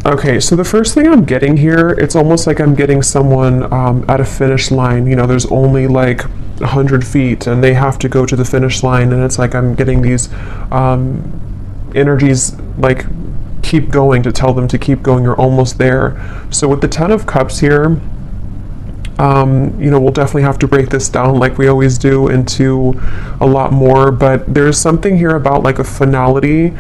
Okay, so the first thing I'm getting here, it's almost like I'm getting someone at a finish line. You know, there's only like 100 feet and they have to go to the finish line, and it's like I'm getting these energies like keep going, to tell them to keep going, you're almost there. So with the Ten of Cups here, you know, we'll definitely have to break this down like we always do into a lot more, but there's something here about like a finality,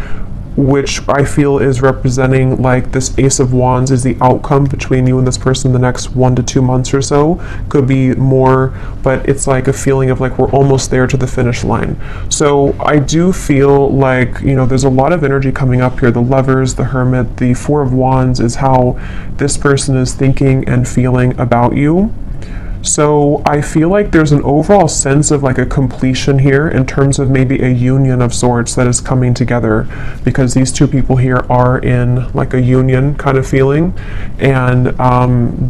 which I feel is representing like this Ace of Wands is the outcome between you and this person the next 1 to 2 months or so. Could be more, but it's like a feeling of like we're almost there to the finish line. So I do feel like, you know, there's a lot of energy coming up here. The Lovers, the Hermit, the Four of Wands is how this person is thinking and feeling about you. So I feel like there's an overall sense of like a completion here in terms of maybe a union of sorts that is coming together, because these two people here are in like a union kind of feeling, and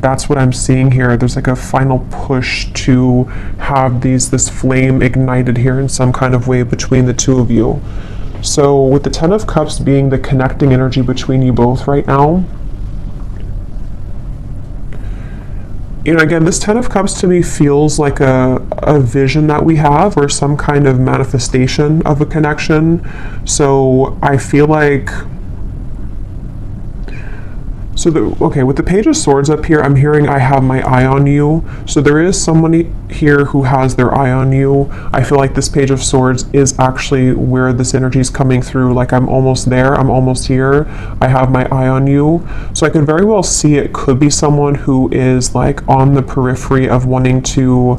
that's what I'm seeing here. There's like a final push to have this flame ignited here in some kind of way between the two of you. So with the Ten of Cups being the connecting energy between you both right now, you know, again, this Ten of Cups to me feels like a vision that we have, or some kind of manifestation of a connection. So I feel like, okay, with the Page of Swords up here, I'm hearing I have my eye on you. So there is somebody here who has their eye on you. I feel like this Page of Swords is actually where this energy is coming through. Like I'm almost there, I'm almost here, I have my eye on you. So I can very well see it could be someone who is like on the periphery of wanting to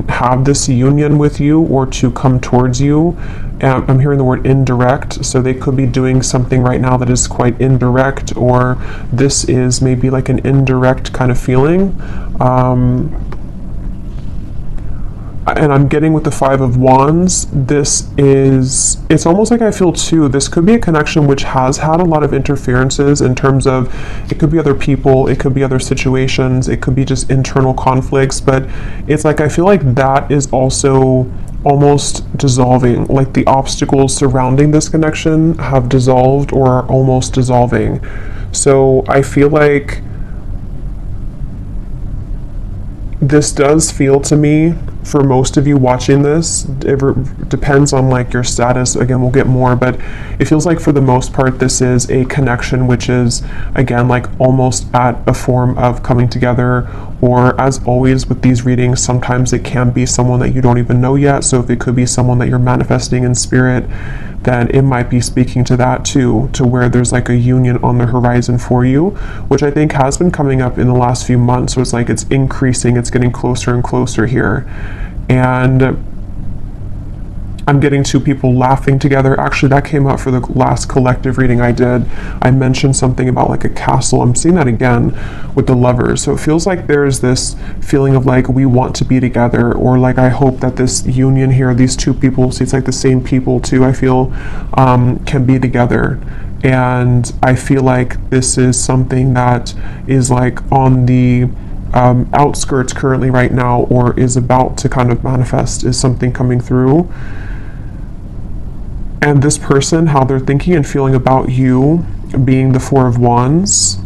have this union with you or to come towards you. I'm hearing the word indirect, so they could be doing something right now that is quite indirect, or this is maybe like an indirect kind of feeling. And I'm getting with the Five of Wands, it's almost like I feel too, this could be a connection which has had a lot of interferences in terms of, it could be other people, it could be other situations, it could be just internal conflicts, but it's like I feel like that is also almost dissolving, like the obstacles surrounding this connection have dissolved or are almost dissolving. So I feel like this does feel to me, for most of you watching this, it depends on like your status, again we'll get more, but it feels like for the most part this is a connection which is again like almost at a form of coming together, or as always with these readings, sometimes it can be someone that you don't even know yet. So if it could be someone that you're manifesting in spirit, then it might be speaking to that too, to where there's like a union on the horizon for you, which I think has been coming up in the last few months. So it's like it's increasing, it's getting closer and closer here. And I'm getting two people laughing together. Actually, that came up for the last collective reading I did. I mentioned something about like a castle. I'm seeing that again with the Lovers. So it feels like there's this feeling of like we want to be together, or like I hope that this union here, these two people, see it's like the same people too, I feel can be together. And I feel like this is something that is like on the outskirts currently right now, or is about to kind of manifest, is something coming through. And this person, how they're thinking and feeling about you, being the Four of Wands.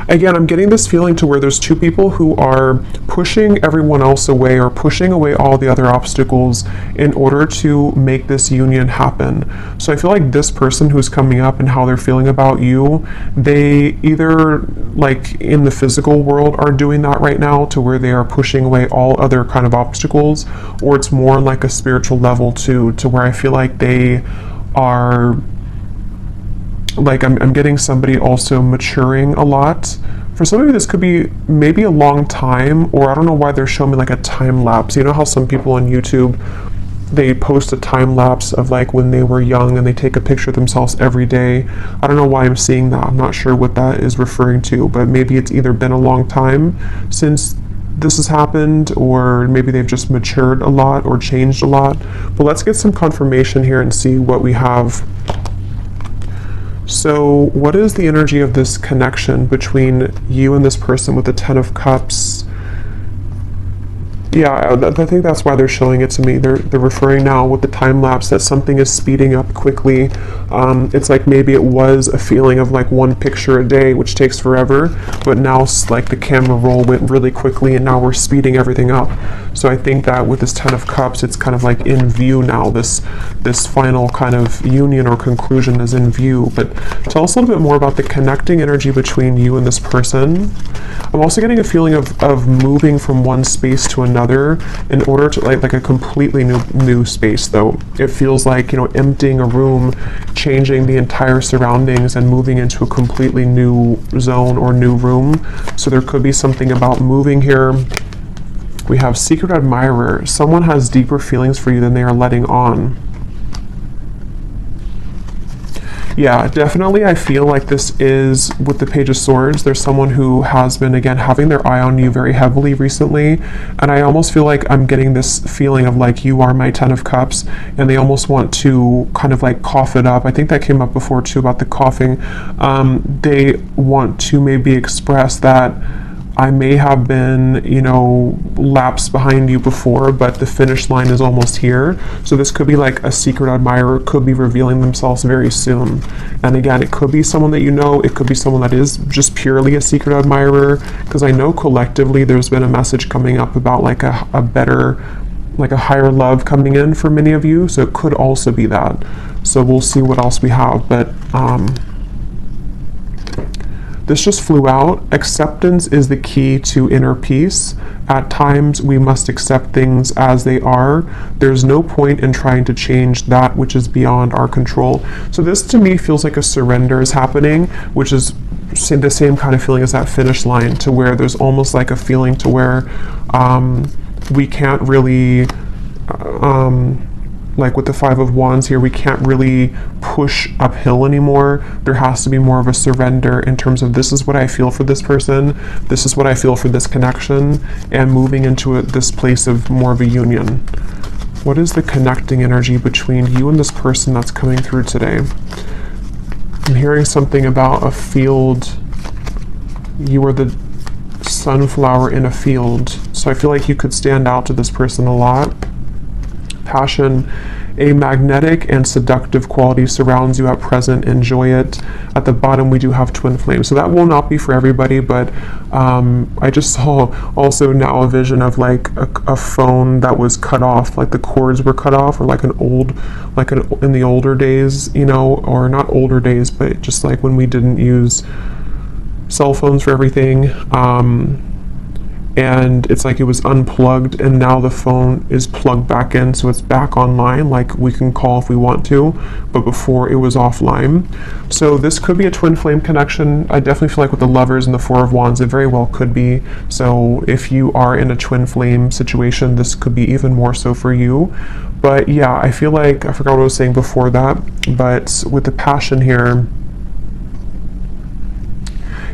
Again, I'm getting this feeling to where there's two people who are pushing everyone else away, or pushing away all the other obstacles in order to make this union happen. So I feel like this person who's coming up and how they're feeling about you, they either like in the physical world are doing that right now to where they are pushing away all other kind of obstacles, or it's more on like a spiritual level too, to where I feel like they are like, I'm getting somebody also maturing a lot. For some of you, this could be maybe a long time, or I don't know why they're showing me like a time lapse. You know how some people on YouTube, they post a time lapse of like when they were young and they take a picture of themselves every day. I don't know why I'm seeing that. I'm not sure what that is referring to, but maybe it's either been a long time since this has happened, or maybe they've just matured a lot or changed a lot. But let's get some confirmation here and see what we have. So what is the energy of this connection between you and this person with the Ten of Cups? Yeah, I think that's why they're showing it to me. They're referring now with the time lapse that something is speeding up quickly. It's like maybe it was a feeling of like one picture a day, which takes forever, but now like the camera roll went really quickly, and now we're speeding everything up. So I think that with this Ten of Cups, it's kind of like in view now. This final kind of union or conclusion is in view. But tell us a little bit more about the connecting energy between you and this person. I'm also getting a feeling of moving from one space to another in order to like a completely new space, though. It feels like, you know, emptying a room, changing the entire surroundings and moving into a completely new zone or new room. So there could be something about moving here. We have Secret Admirer. Someone has deeper feelings for you than they are letting on. Yeah, definitely I feel like this is, with the Page of Swords, there's someone who has been, again, having their eye on you very heavily recently, and I almost feel like I'm getting this feeling of like, you are my Ten of Cups, and they almost want to kind of like cough it up. I think that came up before too about the coughing. They want to maybe express that I may have been, you know, laps behind you before, but the finish line is almost here. So this could be like a secret admirer, could be revealing themselves very soon. And again, it could be someone that you know, it could be someone that is just purely a secret admirer, because I know collectively there's been a message coming up about like a better, like a higher love coming in for many of you. So it could also be that. So we'll see what else we have. But this just flew out. Acceptance is the key to inner peace. At times, we must accept things as they are. There's no point in trying to change that which is beyond our control. So this to me feels like a surrender is happening, which is the same kind of feeling as that finish line, to where there's almost like a feeling to where we can't really like with the Five of Wands here, we can't really push uphill anymore. There has to be more of a surrender in terms of, this is what I feel for this person, this is what I feel for this connection, and moving into this place of more of a union. What is the connecting energy between you and this person that's coming through today? I'm hearing something about a field. You are the sunflower in a field. So I feel like you could stand out to this person a lot. Passion, a magnetic and seductive quality surrounds you at present. Enjoy it. At the bottom we do have twin flames, so that will not be for everybody, but I just saw also now a vision of like a phone that was cut off, like the cords were cut off, or like in the older days, you know, or not older days, but just like when we didn't use cell phones for everything. And it's like it was unplugged, and now the phone is plugged back in, so it's back online, like we can call if we want to, but before it was offline. So this could be a twin flame connection. I definitely feel like with the Lovers and the Four of Wands, it very well could be. So if you are in a twin flame situation, this could be even more so for you. But yeah, I feel like, I forgot what I was saying before that, but with the passion here,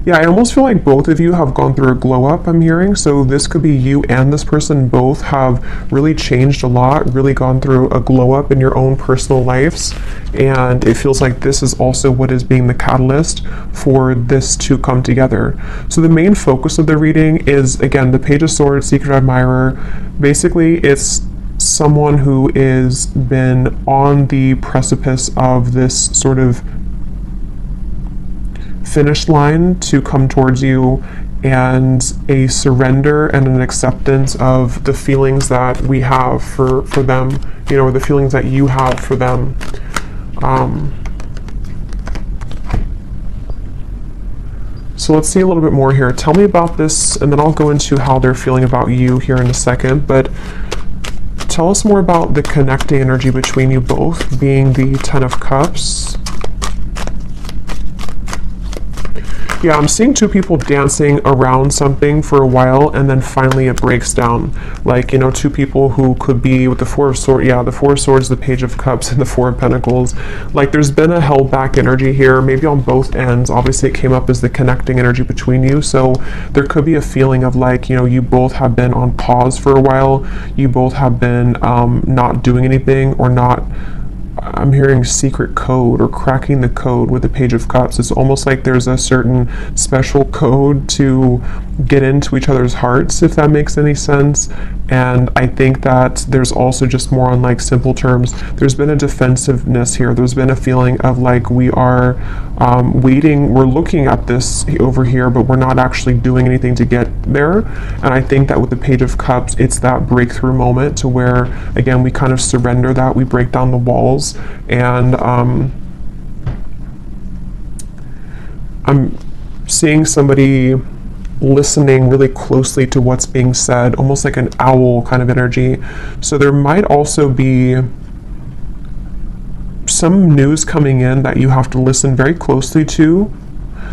yeah, I almost feel like both of you have gone through a glow up, I'm hearing. So this could be you and this person both have really changed a lot, really gone through a glow up in your own personal lives. And it feels like this is also what is being the catalyst for this to come together. So the main focus of the reading is, again, the Page of Swords, Secret Admirer. Basically, it's someone who is been on the precipice of this sort of finish line to come towards you, and a surrender and an acceptance of the feelings that we have for them, you know, or the feelings that you have for them. So let's see a little bit more here. Tell me about this, and then I'll go into how they're feeling about you here in a second, but tell us more about the connecting energy between you both, being the Ten of Cups. Yeah, I'm seeing two people dancing around something for a while, and then finally it breaks down. Like, you know, two people who could be with the Four of Swords, yeah, the Four of Swords, the Page of Cups, and the Four of Pentacles. Like, there's been a held back energy here, maybe on both ends. Obviously, it came up as the connecting energy between you, so there could be a feeling of like, you know, you both have been on pause for a while. You both have been not doing anything, or not I'm hearing secret code or cracking the code with the Page of Cups. It's almost like there's a certain special code to get into each other's hearts, if that makes any sense. And I think that there's also just more on like simple terms. There's been a defensiveness here. There's been a feeling of like we are waiting. We're looking at this over here, but we're not actually doing anything to get there. And I think that with the Page of Cups, it's that breakthrough moment to where, again, we kind of surrender that. We break down the walls. And I'm seeing somebody listening really closely to what's being said, almost like an owl kind of energy. So there might also be some news coming in that you have to listen very closely to.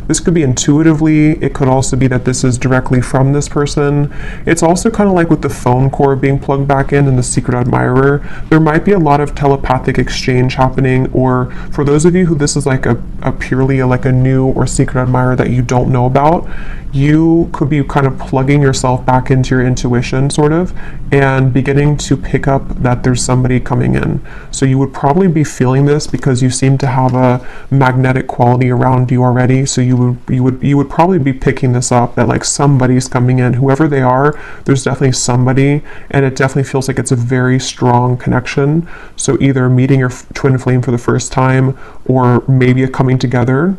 This could be intuitively. It could also be that this is directly from this person. It's also kind of like with the phone cord being plugged back in and the secret admirer. There might be a lot of telepathic exchange happening, or for those of you who this is like a purely like a new or secret admirer that you don't know about, you could be kind of plugging yourself back into your intuition sort of and beginning to pick up that there's somebody coming in. So you would probably be feeling this because you seem to have a magnetic quality around you already. So you would probably be picking this up, that like somebody's coming in, whoever they are. There's definitely somebody, and it definitely feels like it's a very strong connection. So either meeting your twin flame for the first time, or maybe a coming together.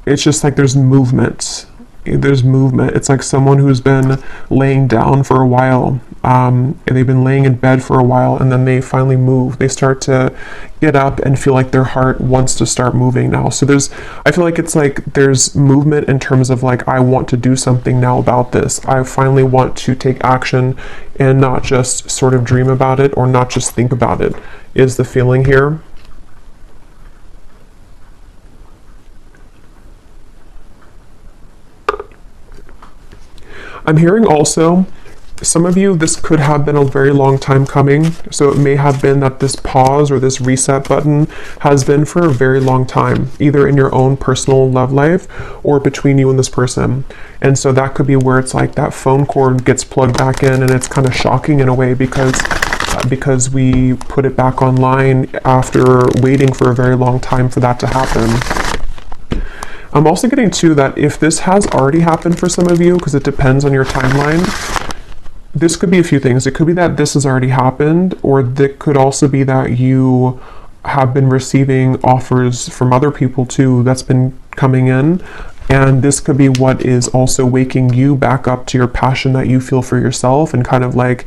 It's just like there's movement. It's like someone who's been laying down for a while, and they've been laying in bed for a while, and then they finally move. They start to get up and feel like their heart wants to start moving now. So I feel like it's like there's movement in terms of like, I want to do something now about this. I finally want to take action and not just sort of dream about it or not just think about it, is the feeling here. I'm hearing also, some of you, this could have been a very long time coming. So it may have been that this pause or this reset button has been for a very long time, either in your own personal love life or between you and this person. And so that could be where it's like that phone cord gets plugged back in, and it's kind of shocking in a way because we put it back online after waiting for a very long time for that to happen. I'm also getting to that if this has already happened for some of you, because it depends on your timeline, this could be a few things. It could be that this has already happened, or it could also be that you have been receiving offers from other people too that's been coming in. And this could be what is also waking you back up to your passion that you feel for yourself, and kind of like,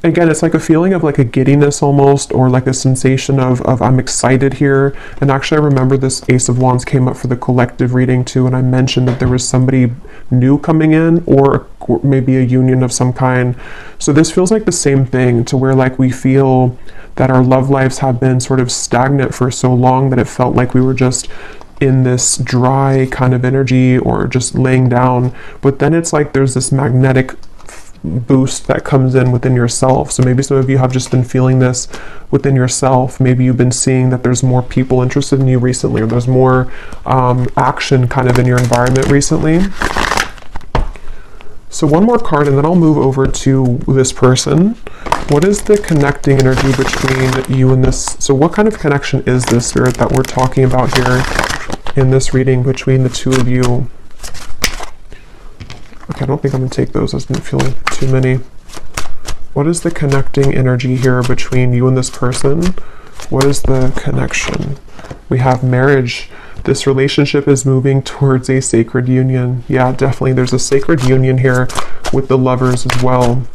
again, it's like a feeling of like a giddiness almost, or like a sensation of I'm excited here. And actually, I remember this Ace of Wands came up for the collective reading too, and I mentioned that there was somebody new coming in, or maybe a union of some kind. So this feels like the same thing, to where like we feel that our love lives have been sort of stagnant for so long that it felt like we were just in this dry kind of energy or just laying down. But then it's like there's this magnetic boost that comes in within yourself. So maybe some of you have just been feeling this within yourself. Maybe you've been seeing that there's more people interested in you recently, or there's more action kind of in your environment recently. So one more card, and then I'll move over to this person. What is the connecting energy between you and this? So what kind of connection is this, Spirit, that we're talking about here in this reading between the two of you? Okay, I don't think I'm going to take those. I didn't feel too many. What is the connecting energy here between you and this person? What is the connection? We have marriage. This relationship is moving towards a sacred union. Yeah, definitely. There's a sacred union here with the lovers as well.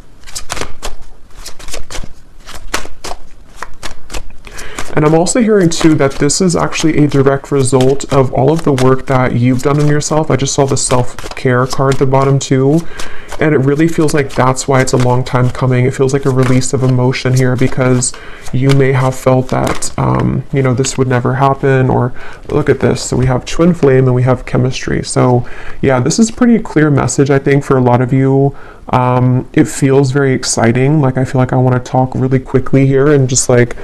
And I'm also hearing too that this is actually a direct result of all of the work that you've done on yourself. I just saw the self-care card at the bottom too. And it really feels like that's why it's a long time coming. It feels like a release of emotion here, because you may have felt that, this would never happen, or look at this. So we have twin flame and we have chemistry. So yeah, this is a pretty clear message, I think, for a lot of you. It feels very exciting. Like, I feel like I want to talk really quickly here, and just like,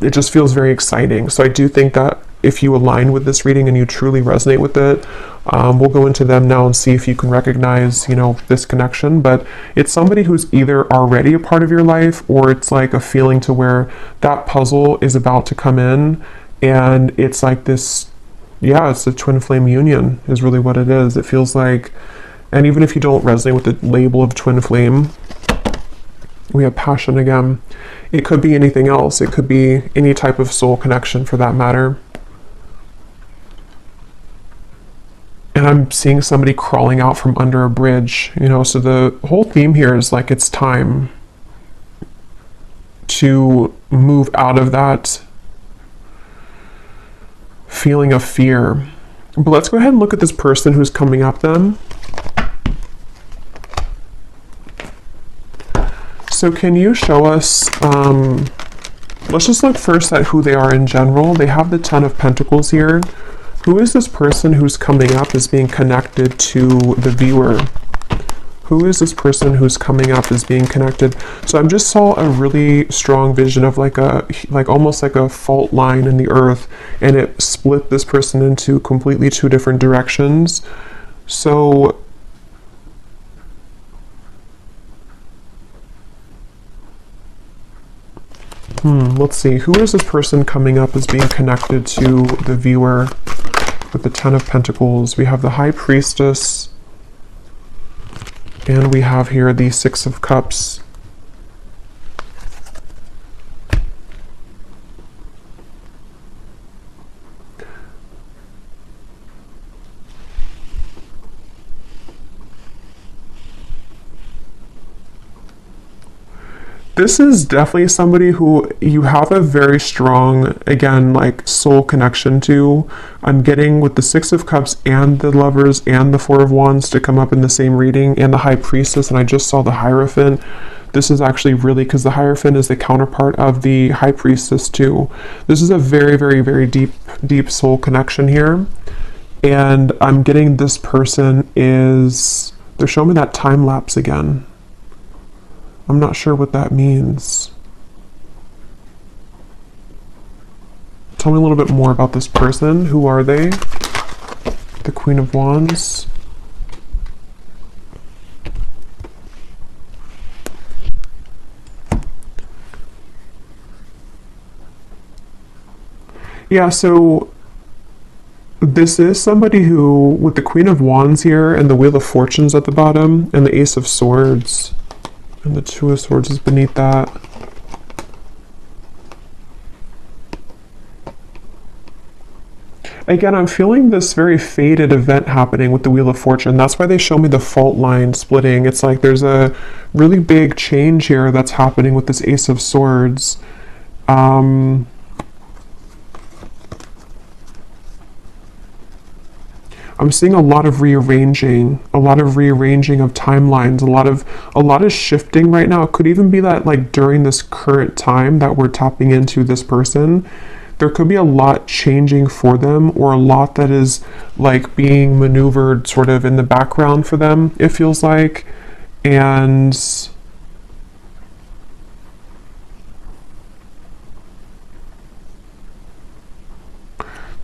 it just feels very exciting. So I do think that if you align with this reading and you truly resonate with it. We'll go into them now and see if you can recognize, this connection. But it's somebody who's either already a part of your life, or it's like a feeling to where that puzzle is about to come in, and it's like this, it's a twin flame union is really what it is. It feels like, and even if you don't resonate with the label of twin flame, we have passion again. It could be anything else. It could be any type of soul connection for that matter. And I'm seeing somebody crawling out from under a bridge, so the whole theme here is like it's time to move out of that feeling of fear. But let's go ahead and look at this person who's coming up then. So can you show us, let's just look first at who they are in general. They have the Ten of Pentacles here. Who is this person who's coming up as being connected to the viewer? Who is this person who's coming up as being connected? So I just saw a really strong vision of like almost like a fault line in the earth, and it split this person into completely two different directions. So let's see. Who is this person coming up as being connected to the viewer? With the Ten of Pentacles, we have the High Priestess, and we have here the Six of Cups. This is definitely somebody who you have a very strong, again, like soul connection to. I'm getting with the Six of Cups and the Lovers and the Four of Wands to come up in the same reading, and the High Priestess, and I just saw the Hierophant. This is actually really, because the Hierophant is the counterpart of the High Priestess too. This is a very, very, very deep soul connection here. And I'm getting this person is, they're showing me that time lapse again. I'm not sure what that means. Tell me a little bit more about this person. Who are they? The Queen of Wands. Yeah, so this is somebody who, with the Queen of Wands here and the Wheel of Fortunes at the bottom and the Ace of Swords, and the Two of Swords is beneath that. Again, I'm feeling this very fated event happening with the Wheel of Fortune. That's why they show me the fault line splitting. It's like there's a really big change here that's happening with this Ace of Swords. I'm seeing a lot of rearranging of timelines, a lot of shifting right now. It could even be that like during this current time that we're tapping into this person, there could be a lot changing for them, or a lot that is like being maneuvered sort of in the background for them, it feels like. And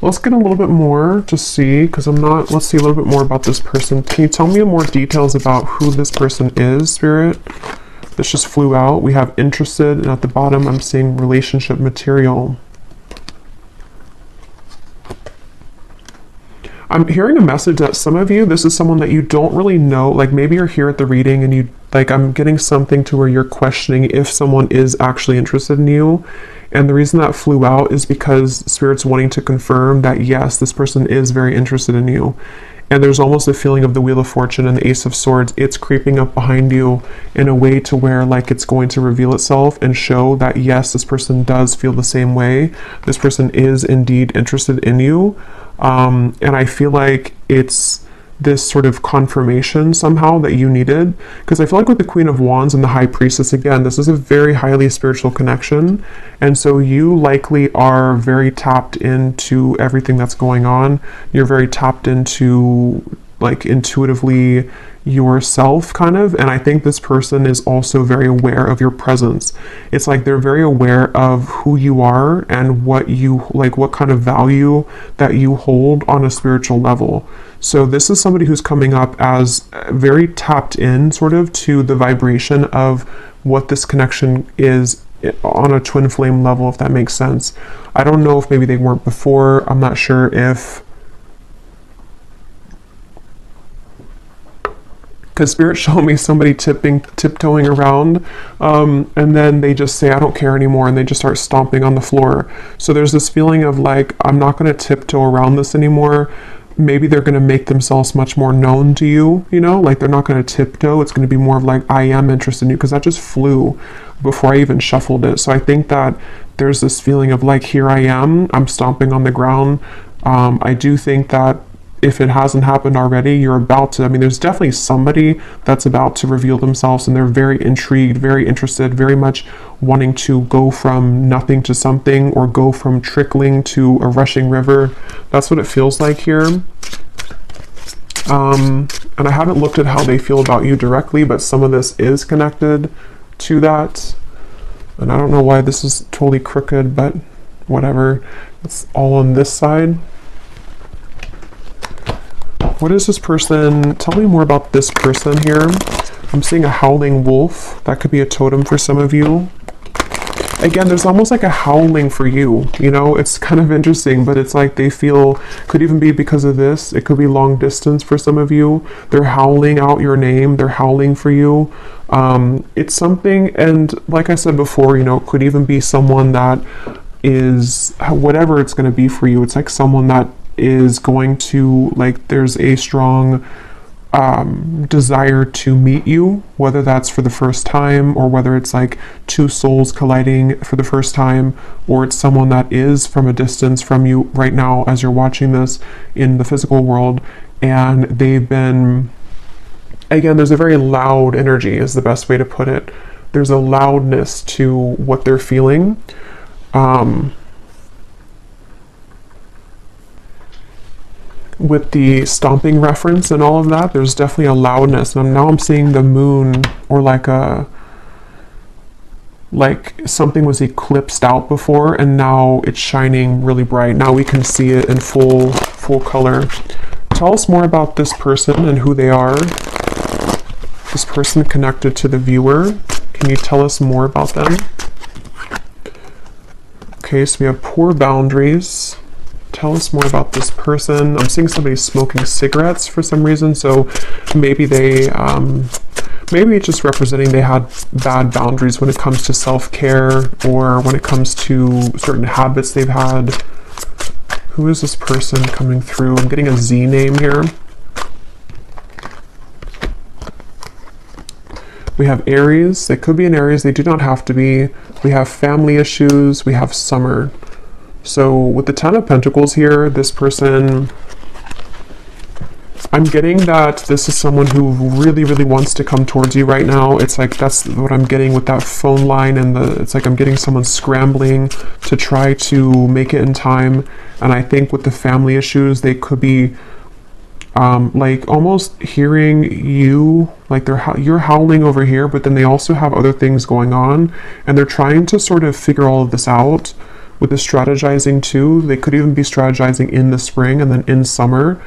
let's get a little bit more to see, because let's see a little bit more about this person. Can you tell me more details about who this person is, Spirit? This just flew out. We have interested, and at the bottom I'm seeing relationship material. I'm hearing a message that some of you, this is someone that you don't really know, like maybe you're here at the reading and I'm getting something to where you're questioning if someone is actually interested in you. And the reason that flew out is because Spirit's wanting to confirm that yes, this person is very interested in you. And there's almost a feeling of the Wheel of Fortune and the Ace of Swords. It's creeping up behind you in a way to where like it's going to reveal itself and show that yes, this person does feel the same way. This person is indeed interested in you. And I feel like it's this sort of confirmation somehow that you needed, because I feel like with the Queen of Wands and the High Priestess, again, this is a very highly spiritual connection, and so you likely are very tapped into everything that's going on. You're very tapped into like intuitively yourself, kind of. And I think this person is also very aware of your presence. It's like they're very aware of who you are and what you like, what kind of value that you hold on a spiritual level. So this is somebody who's coming up as very tapped in sort of to the vibration of what this connection is on a twin flame level, if that makes sense. I don't know if maybe they weren't before. I'm not sure if, because Spirit showed me somebody tiptoeing around, and then they just say, I don't care anymore, and they just start stomping on the floor. So there's this feeling of like, I'm not going to tiptoe around this anymore. Maybe they're going to make themselves much more known to you, you know, like they're not going to tiptoe. It's going to be more of like, I am interested in you, because that just flew before I even shuffled it. So I think that there's this feeling of like, here I am, I'm stomping on the ground. I do think that if it hasn't happened already, you're about to, I mean, there's definitely somebody that's about to reveal themselves, and they're very intrigued, very interested, very much wanting to go from nothing to something, or go from trickling to a rushing river. That's what it feels like here. And I haven't looked at how they feel about you directly, but some of this is connected to that. And I don't know why this is totally crooked, but whatever. It's all on this side. What is this person? Tell me more about this person here. I'm seeing a howling wolf. That could be a totem for some of you. Again, there's almost like a howling for you. You know, it's kind of interesting, but it's like they feel, could even be because of this. It could be long distance for some of you. They're howling out your name. They're howling for you. It's something, and like I said before, you know, it could even be someone that is, whatever it's going to be for you. It's like someone that is going to, like, there's a strong desire to meet you, whether that's for the first time, or whether it's like two souls colliding for the first time, or it's someone that is from a distance from you right now as you're watching this in the physical world, and they've been, again, there's a very loud energy is the best way to put it. There's a loudness to what they're feeling. With the stomping reference and all of that, there's definitely a loudness. And now I'm seeing the moon, or like something was eclipsed out before, and now it's shining really bright. Now we can see it in full color. Tell us more about this person and who they are. This person connected to the viewer. Can you tell us more about them? Okay, so we have poor boundaries. Tell us more about this person. I'm seeing somebody smoking cigarettes for some reason, so maybe they, maybe it's just representing they had bad boundaries when it comes to self-care, or when it comes to certain habits they've had. Who is this person coming through? I'm getting a Z name here. We have Aries. They could be an Aries. They do not have to be. We have family issues. We have summer. So with the Ten of Pentacles here, this person, I'm getting that this is someone who really, really wants to come towards you right now. It's like, that's what I'm getting with that phone line, and it's like I'm getting someone scrambling to try to make it in time. And I think with the family issues, they could be like almost hearing you, like you're howling over here, but then they also have other things going on, and they're trying to sort of figure all of this out. With the strategizing too, they could even be strategizing in the spring, and then in summer,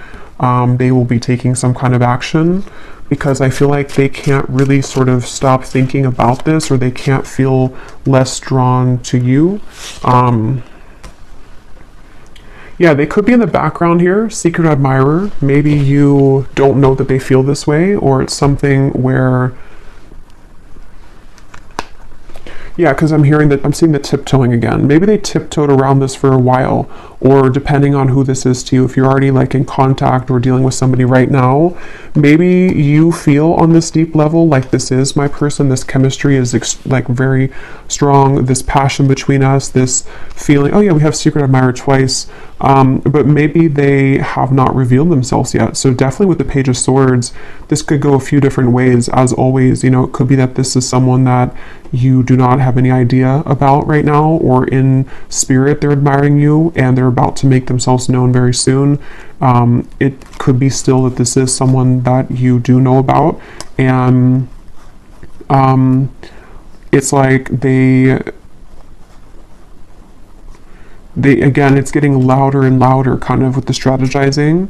they will be taking some kind of action, because I feel like they can't really sort of stop thinking about this, or they can't feel less drawn to you. Yeah, they could be in the background here, secret admirer. Maybe you don't know that they feel this way, or it's something where, yeah, because I'm seeing the tiptoeing again. Maybe they tiptoed around this for a while, or depending on who this is to you, if you're already like in contact or dealing with somebody right now, maybe you feel on this deep level like this is my person, this chemistry is like very strong, this passion between us, this feeling, oh yeah, we have secret admirer twice, But maybe they have not revealed themselves yet. So definitely with the Page of Swords, this could go a few different ways. As always, you know, it could be that this is someone that you do not have any idea about right now, or in spirit they're admiring you and they're about to make themselves known very soon. It could be still that this is someone that you do know about, and it's like they again, it's getting louder and louder kind of with the strategizing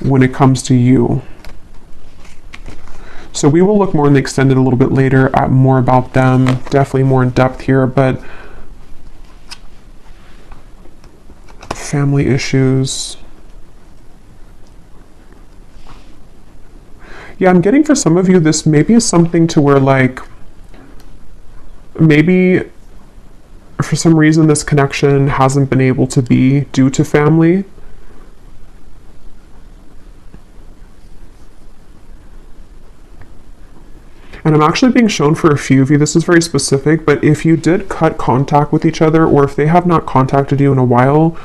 when it comes to you. So we will look more in the extended a little bit later at more about them, definitely more in depth here, but family issues. Yeah, I'm getting for some of you, this maybe is something to where like, maybe for some reason this connection hasn't been able to be due to family. And I'm actually being shown for a few of you, this is very specific, but if you did cut contact with each other, or if they have not contacted you in a while,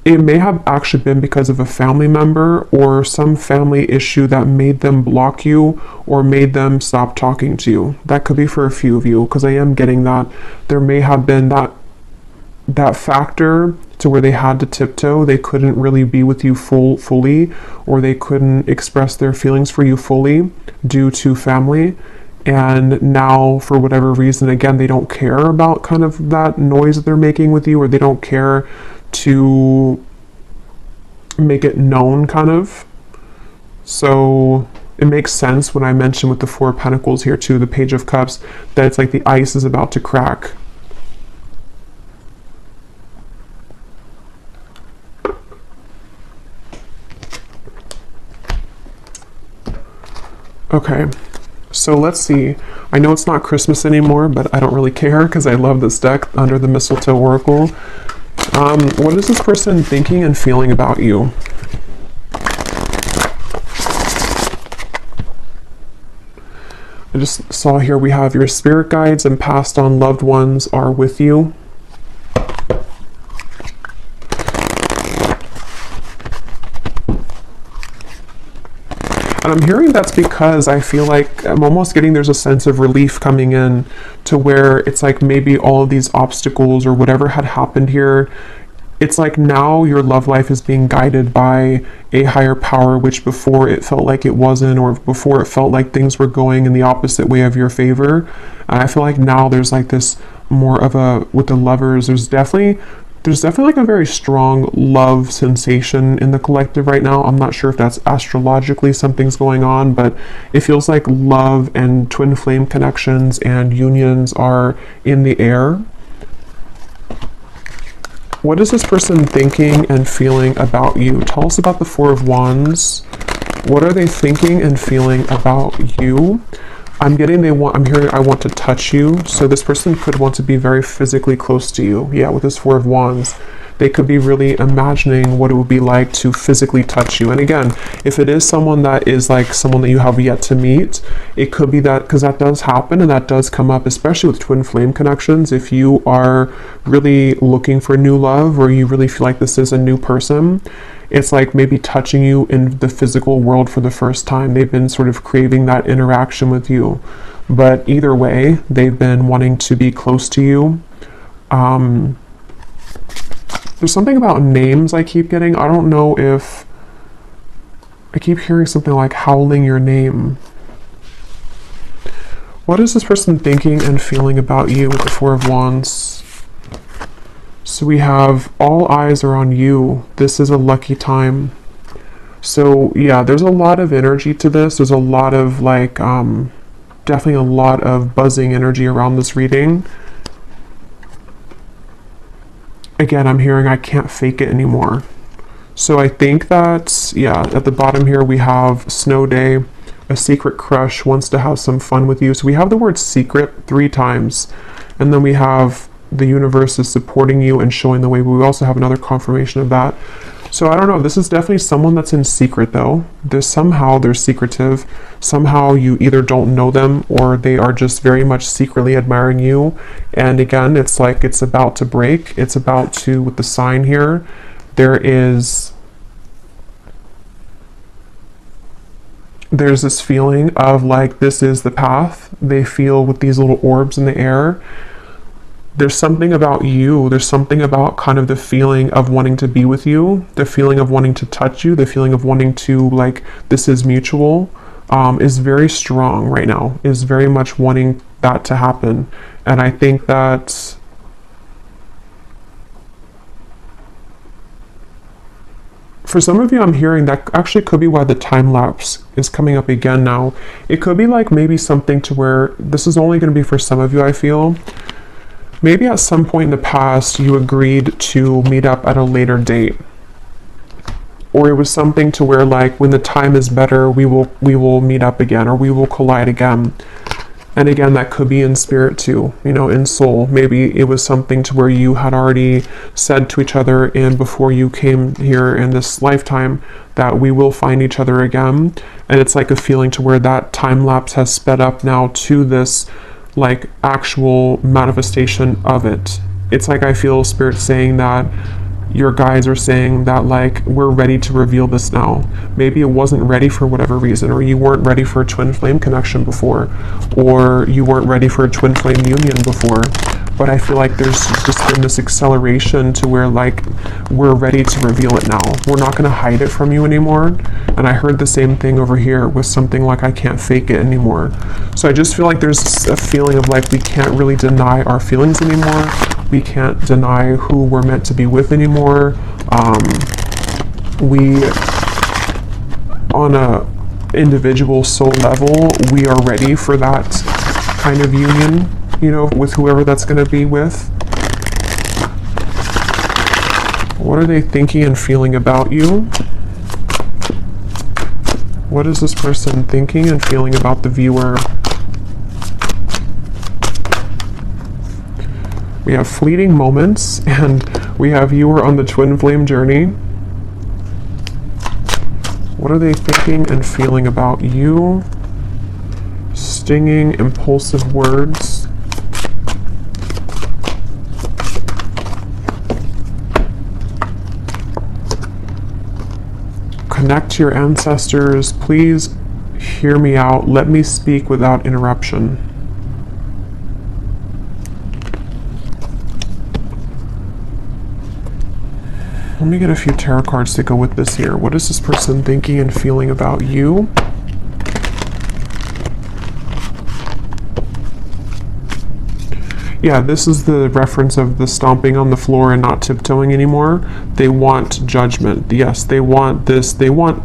it may have actually been because of a family member or some family issue that made them block you or made them stop talking to you. That could be for a few of you, because I am getting that there may have been that factor to where they had to tiptoe. They couldn't really be with you fully, or they couldn't express their feelings for you fully due to family. And now, for whatever reason, again, they don't care about kind of that noise that they're making with you, or they don't care to make it known, kind of. So it makes sense when I mention with the Four of Pentacles here too, the Page of Cups, that it's like the ice is about to crack. Okay, so let's see. I know it's not Christmas anymore, but I don't really care because I love this deck, Under the Mistletoe Oracle. What is this person thinking and feeling about you? I just saw here we have your spirit guides and passed on loved ones are with you. And I'm hearing that's because I feel like I'm almost getting there's a sense of relief coming in to where it's like maybe all of these obstacles or whatever had happened here, it's like now your love life is being guided by a higher power, which before it felt like it wasn't, or before it felt like things were going in the opposite way of your favor. And I feel like now there's like this more of a, with the Lovers, there's definitely like a very strong love sensation in the collective right now. I'm not sure if that's astrologically something's going on, but it feels like love and twin flame connections and unions are in the air. What is this person thinking and feeling about you? Tell us about the Four of Wands. What are they thinking and feeling about you? I'm hearing I want to touch you. So this person could want to be very physically close to you. Yeah, with this Four of Wands. They could be really imagining what it would be like to physically touch you. And again, if it is someone that is like someone that you have yet to meet, it could be that, because that does happen and that does come up, especially with twin flame connections. If you are really looking for new love, or you really feel like this is a new person, it's like maybe touching you in the physical world for the first time. They've been sort of craving that interaction with you. But either way, they've been wanting to be close to you. There's something about names I keep getting. I don't know if I keep hearing something like howling your name. What is this person thinking and feeling about you with the Four of Wands? So we have all eyes are on you. This is a lucky time. So yeah, there's a lot of energy to this. There's a lot of like, definitely a lot of buzzing energy around this reading. Again, I'm hearing I can't fake it anymore. So I think that, yeah, at the bottom here we have snow day, a secret crush wants to have some fun with you. So we have the word secret 3 times. And then we have the universe is supporting you and showing the way. We also have another confirmation of that. So I don't know, this is definitely someone that's in secret though. They're secretive. Somehow you either don't know them or they are just very much secretly admiring you. And again, it's like it's about to break. It's about to, with the sign here, there's this feeling of like, this is the path. They feel with these little orbs in the air. There's something about you, there's something about kind of the feeling of wanting to be with you, the feeling of wanting to touch you, the feeling of wanting to, like, this is mutual, is very strong right now, is very much wanting that to happen. And I think that for some of you, I'm hearing that actually could be why the time lapse is coming up again now. It could be like maybe something to where this is only going to be for some of you, I feel. Maybe at some point in the past, you agreed to meet up at a later date. Or it was something to where, like, when the time is better, we will meet up again, or we will collide again. And again, that could be in spirit too, you know, in soul. Maybe it was something to where you had already said to each other, and before you came here in this lifetime, that we will find each other again. And it's like a feeling to where that time lapse has sped up now to this, like, actual manifestation of it. It's like I feel spirit saying that your guides are saying that, like, we're ready to reveal this now. Maybe it wasn't ready for whatever reason, or you weren't ready for a twin flame connection before, or you weren't ready for a twin flame union before. But I feel like there's just been this acceleration to where, like, we're ready to reveal it now. We're not going to hide it from you anymore. And I heard the same thing over here with something like, I can't fake it anymore. So I just feel like there's a feeling of like, we can't really deny our feelings anymore. We can't deny who we're meant to be with anymore. We, on a individual soul level, we are ready for that kind of union, you know, with whoever that's going to be with. What are they thinking and feeling about you? What is this person thinking and feeling about the viewer? We have fleeting moments, and we have viewer on the twin flame journey. What are they thinking and feeling about you? Stinging, impulsive words. Connect to your ancestors. Please hear me out. Let me speak without interruption. Let me get a few tarot cards to go with this here. What is this person thinking and feeling about you? Yeah, this is the reference of the stomping on the floor and not tiptoeing anymore. They want judgment. Yes, they want this. They want,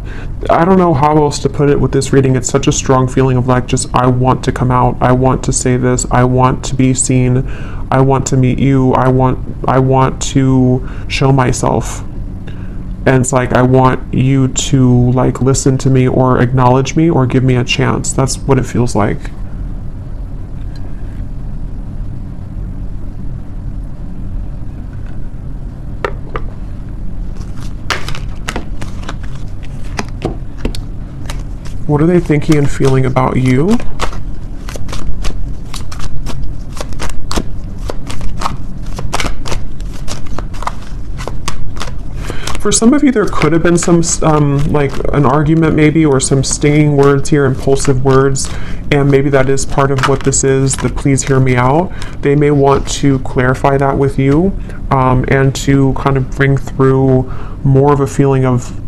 I don't know how else to put it with this reading. It's such a strong feeling of like, just, I want to come out. I want to say this. I want to be seen. I want to meet you. I want to show myself. And it's like, I want you to, like, listen to me or acknowledge me or give me a chance. That's what it feels like. What are they thinking and feeling about you? For some of you, there could have been some, like an argument maybe, or some stinging words here, impulsive words, and maybe that is part of what this is, the please hear me out. They may want to clarify that with you, and to kind of bring through more of a feeling of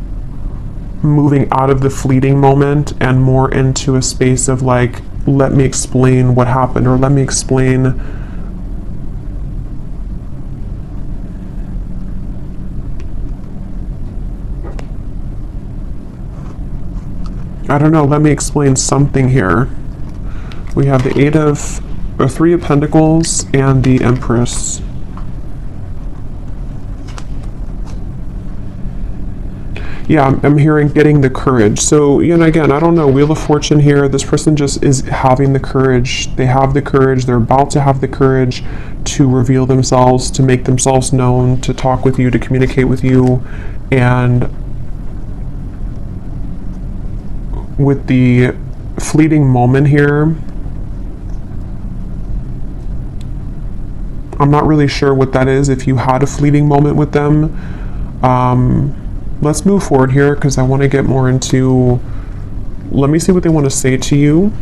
moving out of the fleeting moment and more into a space of like, let me explain what happened, or let me explain let me explain something here. We have the Three of Pentacles and the Empress. Yeah, I'm hearing getting the courage. So, you know, again, I don't know, Wheel of Fortune here. This person just is having the courage. They have the courage. They're about to have the courage to reveal themselves, to make themselves known, to talk with you, to communicate with you. And with the fleeting moment here, I'm not really sure what that is, if you had a fleeting moment with them. Let's move forward here because I want to get more into, let me see what they want to say to you.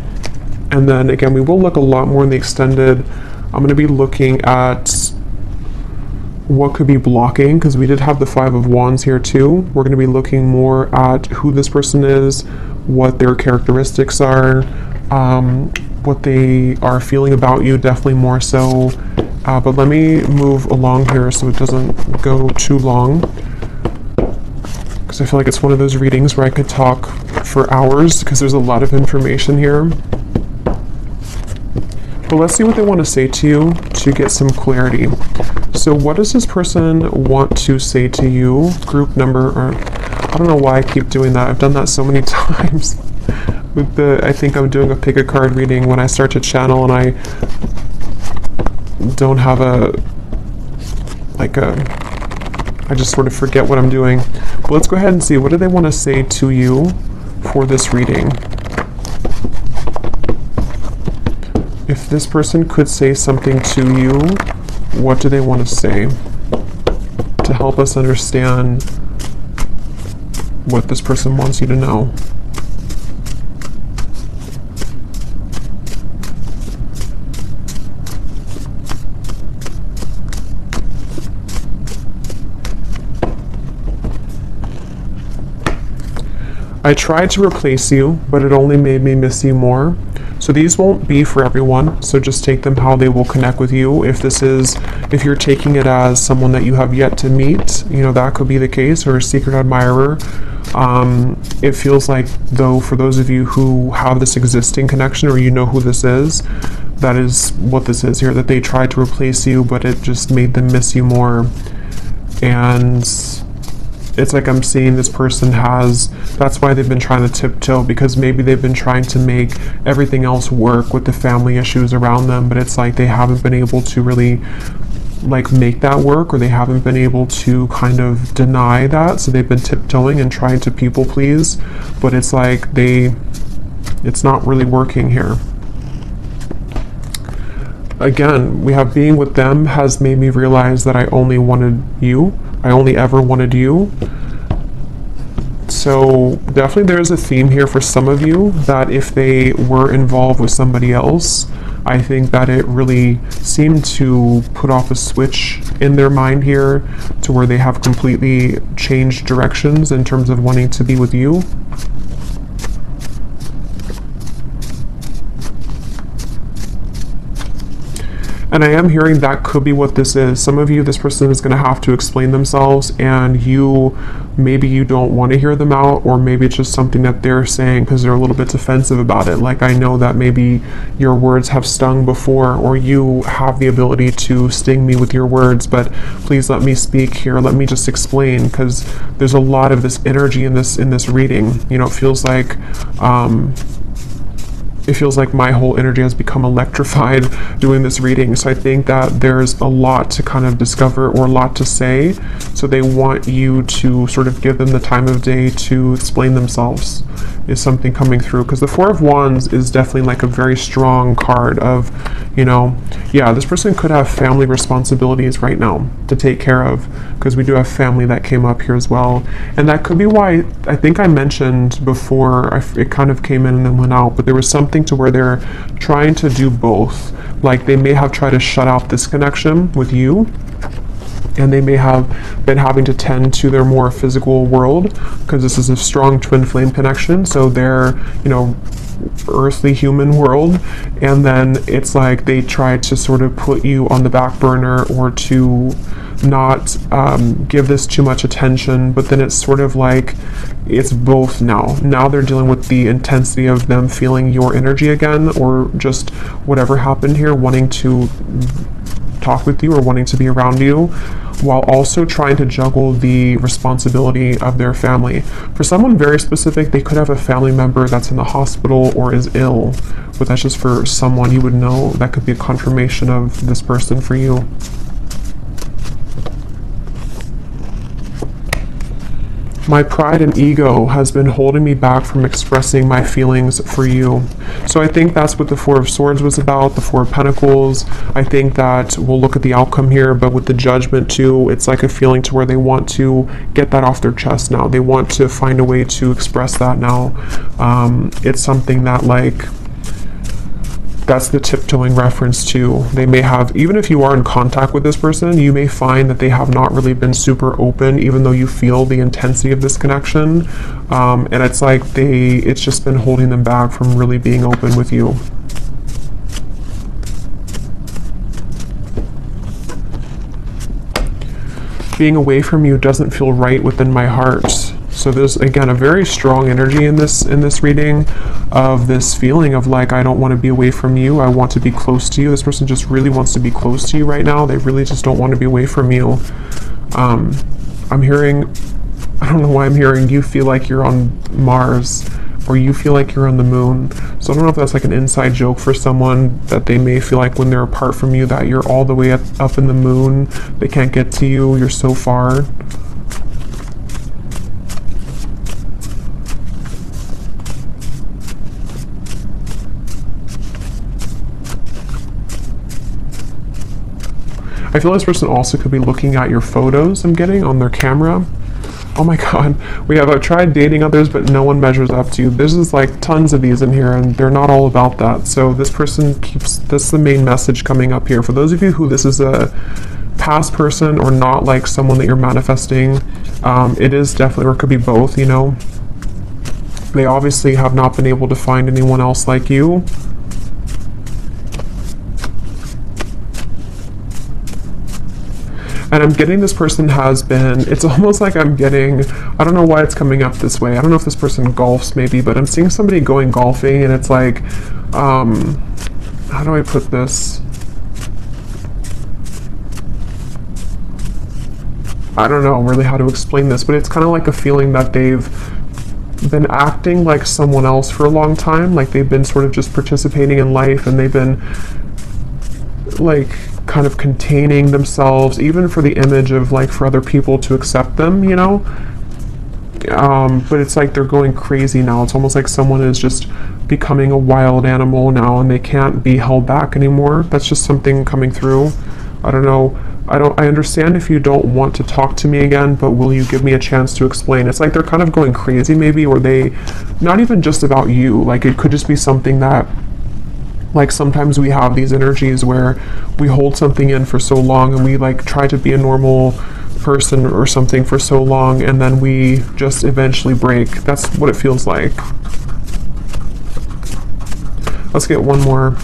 And then again, we will look a lot more in the extended. I'm going to be looking at what could be blocking, because we did have the Five of Wands here too. We're going to be looking more at who this person is, what their characteristics are, what they are feeling about you, definitely more so. But let me move along here so it doesn't go too long, because I feel like it's one of those readings where I could talk for hours because there's a lot of information here. But let's see what they want to say to you to get some clarity. So what does this person want to say to you? Group number, or I don't know why I keep doing that. I've done that so many times. With I think I'm doing a pick a card reading when I start to channel and I don't have I just sort of forget what I'm doing. But let's go ahead and see, what do they want to say to you for this reading? If this person could say something to you, what do they want to say to help us understand what this person wants you to know? I tried to replace you, but it only made me miss you more. So these won't be for everyone, so just take them how they will connect with you. If you're taking it as someone that you have yet to meet, that could be the case, or a secret admirer. It feels like, though, for those of you who have this existing connection, or who this is, that is what this is here, that they tried to replace you, but it just made them miss you more. And it's like I'm seeing this person that's why they've been trying to tiptoe, because maybe they've been trying to make everything else work with the family issues around them, but it's like they haven't been able to really make that work, or they haven't been able to kind of deny that, so they've been tiptoeing and trying to people please, but it's like it's not really working here. Again, we have being with them has made me realize that I only ever wanted you. So definitely there's a theme here for some of you that if they were involved with somebody else, I think that it really seemed to put off a switch in their mind here to where they have completely changed directions in terms of wanting to be with you. And I am hearing that could be what this is. Some of you, this person is going to have to explain themselves, and maybe you don't want to hear them out, or maybe it's just something that they're saying because they're a little bit defensive about it. Like, I know that maybe your words have stung before, or you have the ability to sting me with your words, but please let me speak here. Let me just explain, because there's a lot of this energy in this reading. It feels like my whole energy has become electrified doing this reading. So I think that there's a lot to kind of discover, or a lot to say. So they want you to sort of give them the time of day to explain themselves, is something coming through. Because the Four of Wands is definitely a very strong card of, this person could have family responsibilities right now to take care of, because we do have family that came up here as well. And that could be why I think I mentioned before, it kind of came in and then went out, but there was something to where they're trying to do both. Like, they may have tried to shut out this connection with you, and they may have been having to tend to their more physical world, because this is a strong twin flame connection, so their earthly human world, and then it's like they tried to sort of put you on the back burner, or to not give this too much attention. But then it's sort of like it's both now they're dealing with the intensity of them feeling your energy again, or just whatever happened here, wanting to talk with you or wanting to be around you, while also trying to juggle the responsibility of their family. For someone very specific, they could have a family member that's in the hospital or is ill, but that's just for someone you would know. That could be a confirmation of this person for you. My pride and ego has been holding me back from expressing my feelings for you. So I think that's what the Four of Swords was about, the Four of Pentacles. I think that we'll look at the outcome here, but with the Judgment too, it's like a feeling to where they want to get that off their chest now. They want to find a way to express that now. It's something that, like, that's the tiptoeing reference to. They may have, even if you are in contact with this person, you may find that they have not really been super open, even though you feel the intensity of this connection. And it's like it's just been holding them back from really being open with you. Being away from you doesn't feel right within my heart. So there's, again, a very strong energy in this reading of this feeling of like, I don't want to be away from you. I want to be close to you. This person just really wants to be close to you right now. They really just don't want to be away from you. I'm hearing, I don't know why I'm hearing you feel like you're on Mars, or you feel like you're on the moon. So I don't know if that's like an inside joke for someone, that they may feel like when they're apart from you that you're all the way up in the moon. They can't get to you. You're so far. I feel this person also could be looking at your photos I'm getting on their camera. Oh my god, I've tried dating others, but no one measures up to you. There's just like tons of these in here, and they're not all about that. So this person that's the main message coming up here. For those of you who this is a past person or not like someone that you're manifesting, it is definitely, or it could be both, you know. They obviously have not been able to find anyone else like you. And I'm getting this person has been, it's almost like I'm getting, I don't know why it's coming up this way. I don't know if this person golfs maybe, but I'm seeing somebody going golfing, and it's like, how do I put this? I don't know really how to explain this, but it's kind of like a feeling that they've been acting like someone else for a long time. Like they've been sort of just participating in life, and they've been like kind of containing themselves, even for the image of like for other people to accept them, you know. But it's like they're going crazy now. It's almost like someone is just becoming a wild animal now, and they can't be held back anymore. That's just something coming through. I don't know. I understand if you don't want to talk to me again, but will you give me a chance to explain? It's like they're kind of going crazy maybe, or they, not even just about you, like it could just be something that, like sometimes we have these energies where we hold something in for so long, and we like try to be a normal person or something for so long, and then we just eventually break. That's what it feels like. Let's get one more.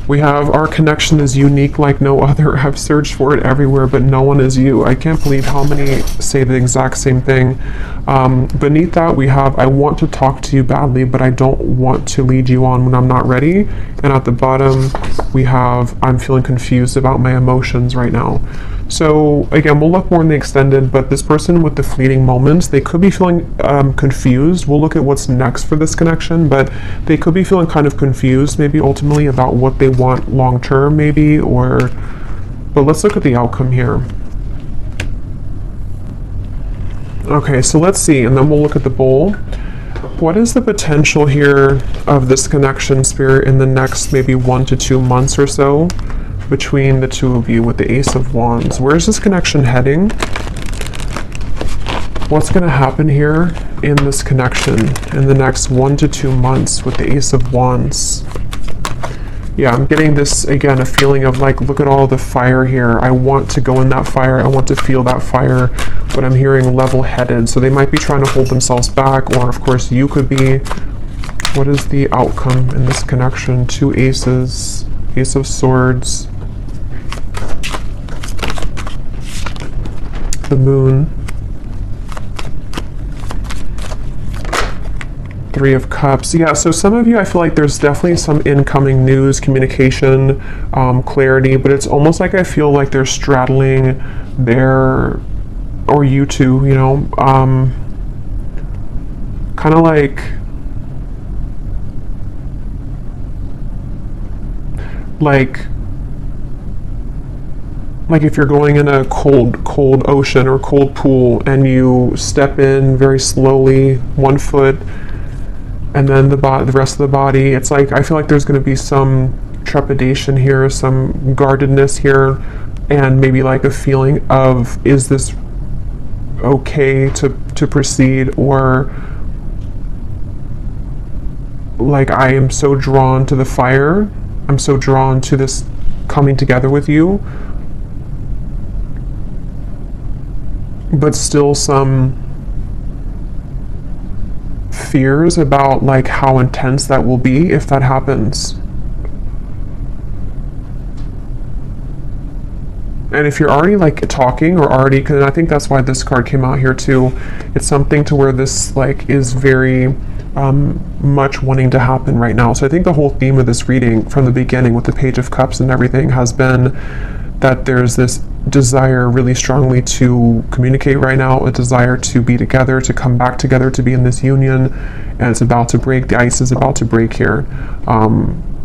We have, our connection is unique like no other. I've searched for it everywhere, but no one is you. I can't believe how many say the exact same thing. Beneath that we have, I want to talk to you badly, but I don't want to lead you on when I'm not ready. And at the bottom we have, I'm feeling confused about my emotions right now. So again, we'll look more in the extended, but this person with the fleeting moments, they could be feeling confused. We'll look at what's next for this connection, but they could be feeling kind of confused maybe ultimately about what they want long term maybe, but let's look at the outcome here. Okay, so let's see, and then we'll look at the bowl. What is the potential here of this connection, Spirit, in the next maybe 1 to 2 months or so between the two of you with the Ace of Wands? Where is this connection heading? What's going to happen here in this connection in the next 1 to 2 months with the Ace of Wands? Yeah, I'm getting this, again, a feeling of like, look at all the fire here. I want to go in that fire. I want to feel that fire, but I'm hearing level-headed. So they might be trying to hold themselves back, or of course you could be. What is the outcome in this connection? 2 aces, Ace of Swords, the Moon, 3 of Cups. Yeah, so some of you, I feel like there's definitely some incoming news, communication, clarity, but it's almost like I feel like they're straddling their, or you two, you know, kind of like, like if you're going in a cold ocean or cold pool and you step in very slowly, 1 foot, and then the rest of the body, it's like, I feel like there's going to be some trepidation here, some guardedness here, and maybe like a feeling of, is this okay to proceed, or like, I am so drawn to the fire, I'm so drawn to this coming together with you, but still some fears about like how intense that will be if that happens. And if you're already like talking or already, because I think that's why this card came out here too, it's something to where this like is very much wanting to happen right now. So I think the whole theme of this reading from the beginning with the Page of Cups and everything has been that there's this desire really strongly to communicate right now, a desire to be together, to come back together, to be in this union, and it's about to break. The ice is about to break here.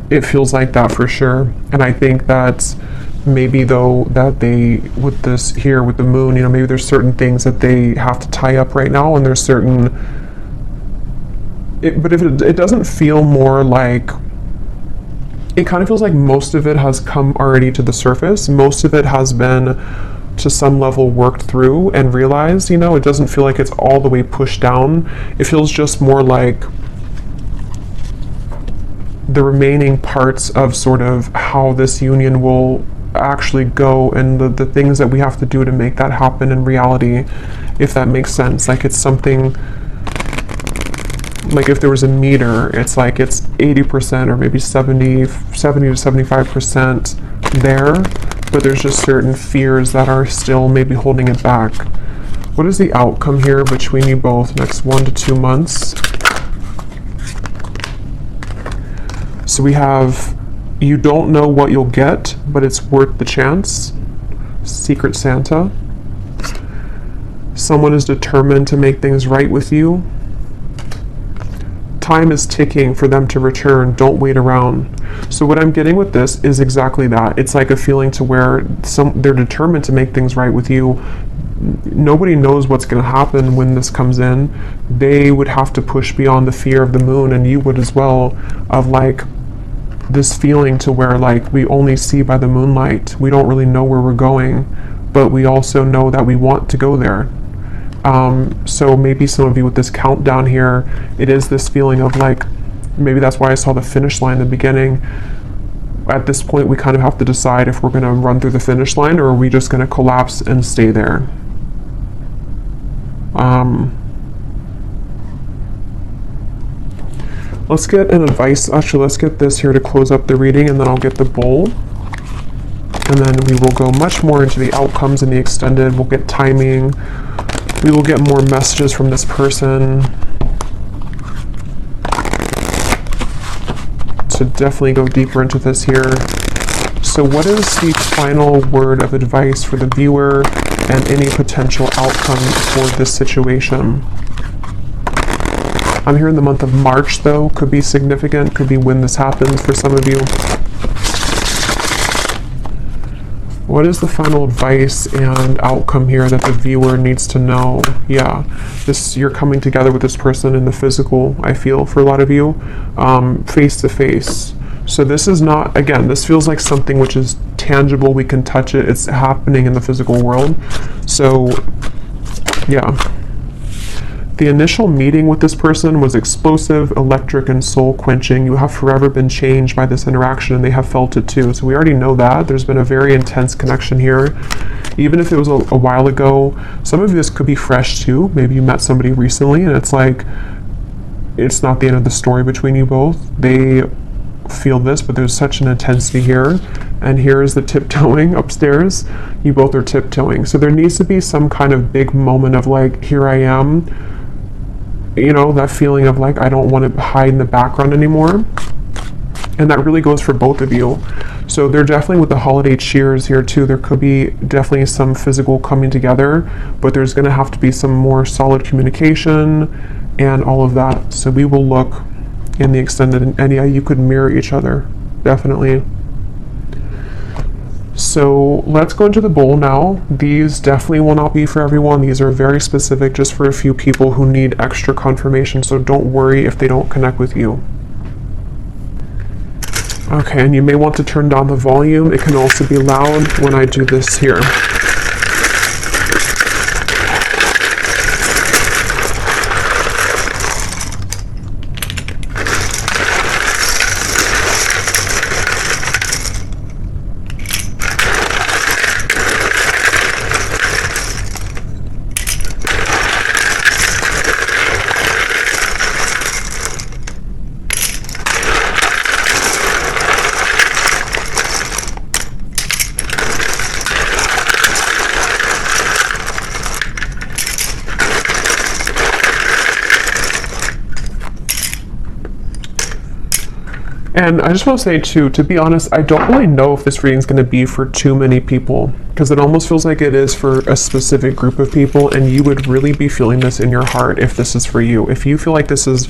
It feels like that for sure. And I think that maybe though that they, with this here with the moon, you know, maybe there's certain things that they have to tie up right now, and there's certain, but if it doesn't feel more like, it kind of feels like most of it has come already to the surface. Most of it has been to some level worked through and realized, you know, it doesn't feel like it's all the way pushed down. It feels just more like the remaining parts of sort of how this union will actually go, and the things that we have to do to make that happen in reality, if that makes sense. Like, it's something, like if there was a meter, it's like it's 80% or maybe 70 to 75% there, but there's just certain fears that are still maybe holding it back. What is the outcome here between you both next 1 to 2 months? So we have, you don't know what you'll get, but it's worth the chance. Secret Santa. Someone is determined to make things right with you. Time is ticking for them to return. Don't wait around. So what I'm getting with this is exactly that. It's like a feeling to where they're determined to make things right with you. Nobody knows what's going to happen when this comes in. They would have to push beyond the fear of the moon, and you would as well, of like this feeling to where like we only see by the moonlight. We don't really know where we're going, but we also know that we want to go there. So maybe some of you with this countdown here, it is this feeling of like, maybe that's why I saw the finish line in the beginning. At this point, we kind of have to decide if we're going to run through the finish line, or are we just going to collapse and stay there. Let's get an advice. Actually, let's get this here to close up the reading, and then I'll get the bowl. And then we will go much more into the outcomes and the extended. We'll get timing. We will get more messages from this person to definitely go deeper into this here. So what is the final word of advice for the viewer and any potential outcome for this situation? I'm here in the month of March, though. Could be significant, could be when this happens for some of you. What is the final advice and outcome here that the viewer needs to know? Yeah, you're coming together with this person in the physical, I feel, for a lot of you, face to face. So this is not, again, this feels like something which is tangible, we can touch it, it's happening in the physical world. So, yeah. The initial meeting with this person was explosive, electric, and soul-quenching. You have forever been changed by this interaction, and they have felt it too. So we already know that. There's been a very intense connection here. Even if it was a while ago, some of this could be fresh too. Maybe you met somebody recently, and it's like, it's not the end of the story between you both. They feel this, but there's such an intensity here. And here is the tiptoeing upstairs. You both are tiptoeing. So there needs to be some kind of big moment of like, here I am. You know, that feeling of like, I don't want to hide in the background anymore. And that really goes for both of you. So they're definitely with the holiday cheers here too. There could be definitely some physical coming together, but there's going to have to be some more solid communication and all of that. So we will look in the extended, and yeah, you could mirror each other, definitely. So let's go into the bowl now. These definitely will not be for everyone. These are very specific just for a few people who need extra confirmation, so don't worry if they don't connect with you. Okay, and you may want to turn down the volume. It can also be loud when I do this here. And I just want to say too, to be honest, I don't really know if this reading is going to be for too many people, because it almost feels like it is for a specific group of people, and you would really be feeling this in your heart if this is for you. If you feel like this is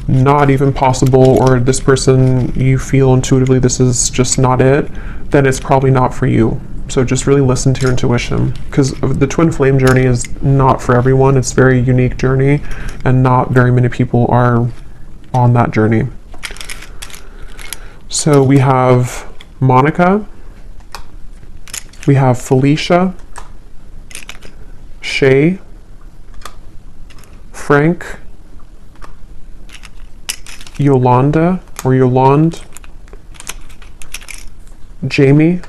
not even possible, or this person, you feel intuitively this is just not it, then it's probably not for you. So just really listen to your intuition, because the twin flame journey is not for everyone. It's a very unique journey, and not very many people are on that journey. So we have Monica, we have Felicia, Shay, Frank, Yolanda or Yolande, Jamie,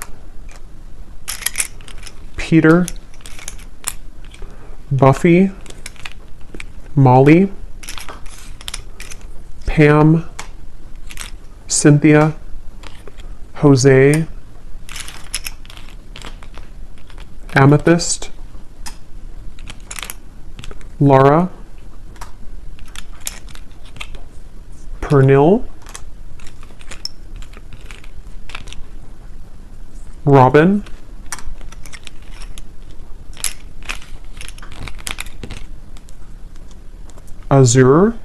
Peter, Buffy, Molly, Pam, Cynthia, Jose, Amethyst, Laura, Pernil, Robin, Azure,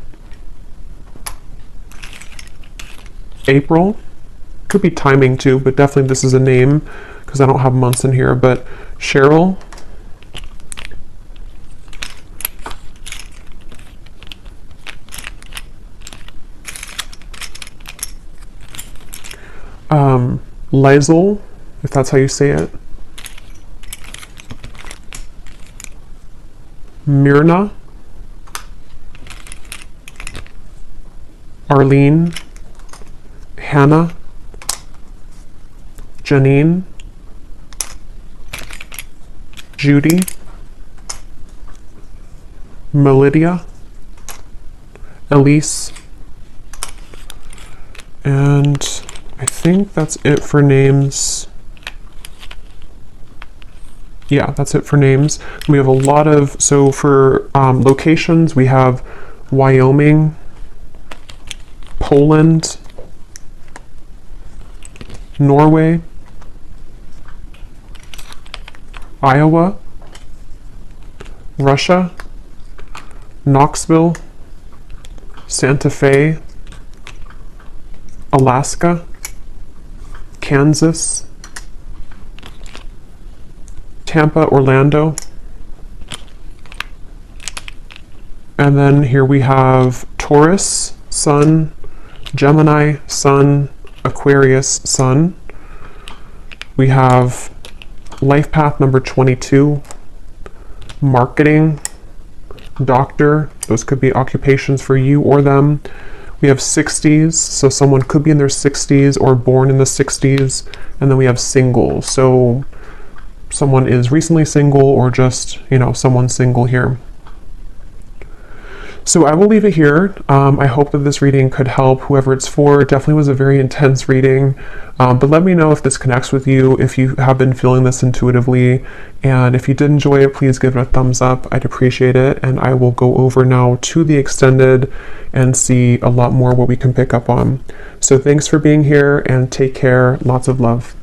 April, could be timing too, but definitely this is a name because I don't have months in here, but Cheryl, Lizel, if that's how you say it, Myrna, Arlene, Hannah, Janine, Judy, Melidia, Elise, and I think that's it for names. Yeah, that's it for names. We have a lot of, so for locations, we have Wyoming, Poland, Norway, Iowa, Russia, Knoxville, Santa Fe, Alaska, Kansas, Tampa, Orlando, and then here we have Taurus, Sun, Gemini, Sun, Aquarius, Sun. We have life path number 22, marketing, doctor, those could be occupations for you or them. We have 60s, so someone could be in their 60s or born in the 60s, and then we have single, so someone is recently single or just, someone single here. So I will leave it here. I hope that this reading could help whoever it's for. It definitely was a very intense reading, but let me know if this connects with you, if you have been feeling this intuitively, and if you did enjoy it, please give it a thumbs up. I'd appreciate it, and I will go over now to the extended and see a lot more what we can pick up on. So thanks for being here, and take care. Lots of love.